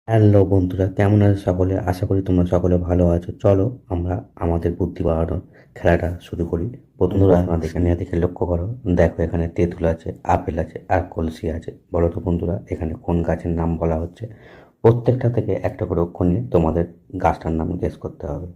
Hello বন্ধুরা, কেমন আছো সকলে? আশা করি তোমরা সকলে ভালো আছো। চলো আমরা আমাদের বুদ্ধি বাড়ানোর খেলাটা শুরু করি। বন্ধুরা, আমাদের এখানে দেখে লক্ষ্য করো। দেখো, এখানে তেঁতুল আছে, আপেল আছে আর কলসি আছে। বলো তো বন্ধুরা, এখানে কোন গাছের নাম বলা হচ্ছে? প্রত্যেকটা থেকে একটা করে অক্ষর নিয়ে তোমাদের গাছটার নাম গেস করতে হবে।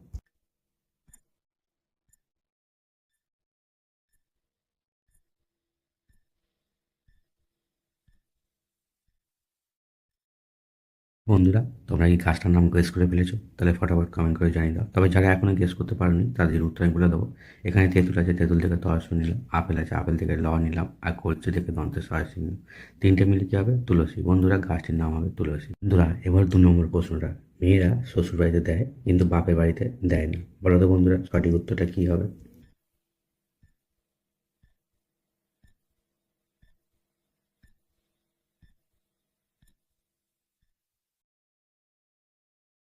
বন্ধুরা, তোমরা কি গাছটার নাম গেস করে ফেলেছো? তাহলে ফটাফট কমেন্ট করে জানিয়ে দাও। তবে যারা এখনো গেস করতে পারোনি তাদের উত্তর আমি বলে দেবো। এখানে তেঁতুল আছে, তেঁতুল থেকে তহস নিলাম। আপেল আছে, আপেল থেকে ল নিলাম। আর কলচি থেকে দন্তের সরাসরি নিলাম। তিনটে মিলে কি হবে? তুলসী। বন্ধুরা, গাছটির নাম হবে তুলসী। বন্ধুরা, এবার 2 নম্বর প্রশ্নটা। মেয়েরা শ্বশুর বাড়িতে দেয় কিন্তু বাপের বাড়িতে দেয় না। বলো তো বন্ধুরা, সঠিক উত্তরটা কি হবে?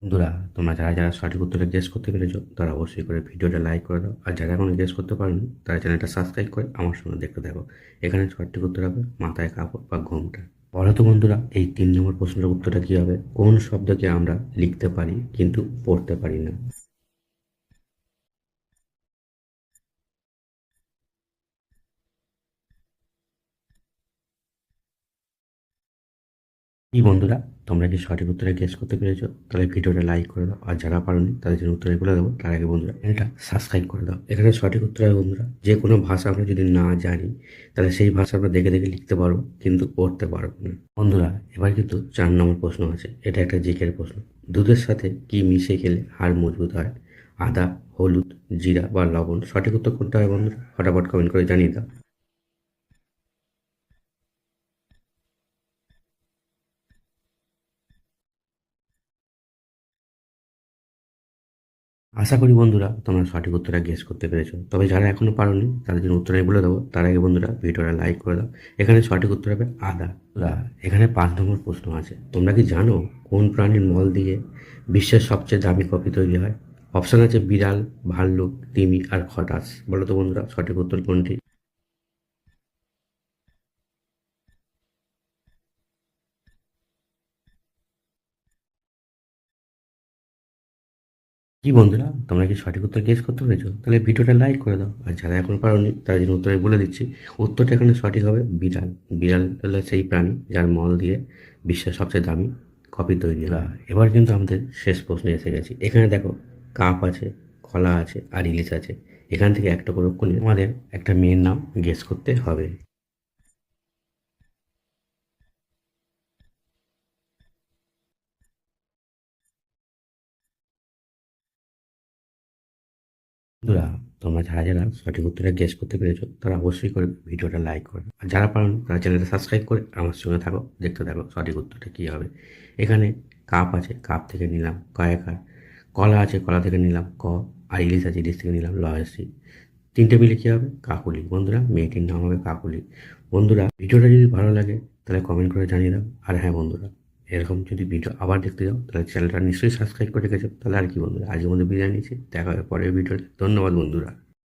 বন্ধুরা, তোমরা যারা যারা সঠিক উত্তরটা গেস করতে পেরেছো তারা অবশ্যই করে ভিডিওটা লাইক করে দাও। আর যারা এখনো গেস করতে পারেনি তারা চ্যানেলটা সাবস্ক্রাইব করে আমার সঙ্গে দেখতে থাকো। এখানে সঠিক উত্তর হবে মাথায় কাপড় বা ঘোমটা। বলো তো বন্ধুরা, এই 3 নম্বর প্রশ্নের উত্তরটা কি হবে? কোন শব্দকে আমরা লিখতে পারি কিন্তু পড়তে পারি না? কি বন্ধুরা, তোমরা কি সঠিক উত্তরে গেস করতে পেরেছো? তাহলে ভিডিওটা লাইক করে দাও। আর যারা পারোনি তাদের জন্য উত্তরে বলে দেবো, তার আগে বন্ধুরা এটা সাবস্ক্রাইব করে দাও। এখানে সঠিক উত্তর হবে বন্ধুরা, যে কোনো ভাষা আমরা যদি না জানি তাহলে সেই ভাষা আমরা দেখে দেখে লিখতে পারবো কিন্তু পড়তে পারবো না। বন্ধুরা, এবার কিন্তু 4 নম্বর প্রশ্ন আছে। এটা একটা জিকের প্রশ্ন। দুধের সাথে কি মিশিয়ে খেলে হাড় মজবুত হয়? আদা, হলুদ, জিরা বা লবণ? সঠিক উত্তর কোনটা হয় বন্ধুরা? ফটাফট কমেন্ট করে জানিয়ে দাও। আশা করি বন্ধুরা তোমরা সঠিক উত্তরটা গেস করতে পেরেছো। তবে যারা এখনো পারোনি তাদের জন্য উত্তর আমি বলে দেবো, তার আগে বন্ধুরা ভিডিওটা লাইক করে দাও। এখানে সঠিক উত্তর হবে আদা। এখানে 5 নম্বর প্রশ্ন আছে। তোমরা কি জানো কোন প্রাণীর মল দিয়ে বিশ্বের সবচেয়ে দামি কফি তৈরি হয়? অপশন আছে বিড়াল, ভাল্লুক, তিমি আর খটাস। বলো তো বন্ধুরা, সঠিক উত্তর কোনটি? কি বন্ধুরা, তোমরা কি সঠিক উত্তর গেস করতে পেরেছো? তাহলে ভিডিওটা লাইক করে দাও। আর যারা এখন পারোনি তাদের জন্য উত্তর আমি বলে দিচ্ছি। উত্তরটা এখানে সঠিক হবে বিড়াল। বিড়াল হলো সেই প্রাণী যার মল দিয়ে বিশ্বের সবচেয়ে দামি কফি তৈরি হয়। এবার কিন্তু আমাদের শেষ প্রশ্নে এসে গেছি। এখানে দেখো, কাপ আছে, কলা আছে আর ইলিশ আছে। এখান থেকে একটা করে অক্ষর নিয়ে আমাদের একটা মেয়ের নাম গেস করতে হবে। বন্ধুরা, তোমরা যারা যারা সঠিক উত্তরটা গেস করতে পেরেছো তারা অবশ্যই করে ভিডিওটা লাইক করো। আর যারা পারেন তারা চ্যানেলটা সাবস্ক্রাইব করে আমার সঙ্গে থাকো, দেখতে থাকো সঠিক উত্তরটা কী হবে। এখানে কাপ আছে, কাপ থেকে নিলাম কয়াকার। কলা আছে, কলা থেকে নিলাম ক। আর ইলিশ আছে, ইলিশ থেকে নিলাম লয়েসি। তিনটে মিলে কী হবে? কাকুলি। বন্ধুরা, মেয়েটির নাম হবে কাকুলি। বন্ধুরা, ভিডিওটা যদি ভালো লাগে তাহলে কমেন্ট করে জানিয়ে দাও। আর হ্যাঁ বন্ধুরা, এরকম যদি ভিডিও আবার দেখতে যাও তাহলে চ্যানেলটা নিশ্চয়ই সাবস্ক্রাইব করে রেখেছো। তাহলে আর কি বন্ধুরা, আজকের মধ্যে বিদায় নিচ্ছি। দেখা হবে পরের ভিডিওতে। ধন্যবাদ বন্ধুরা।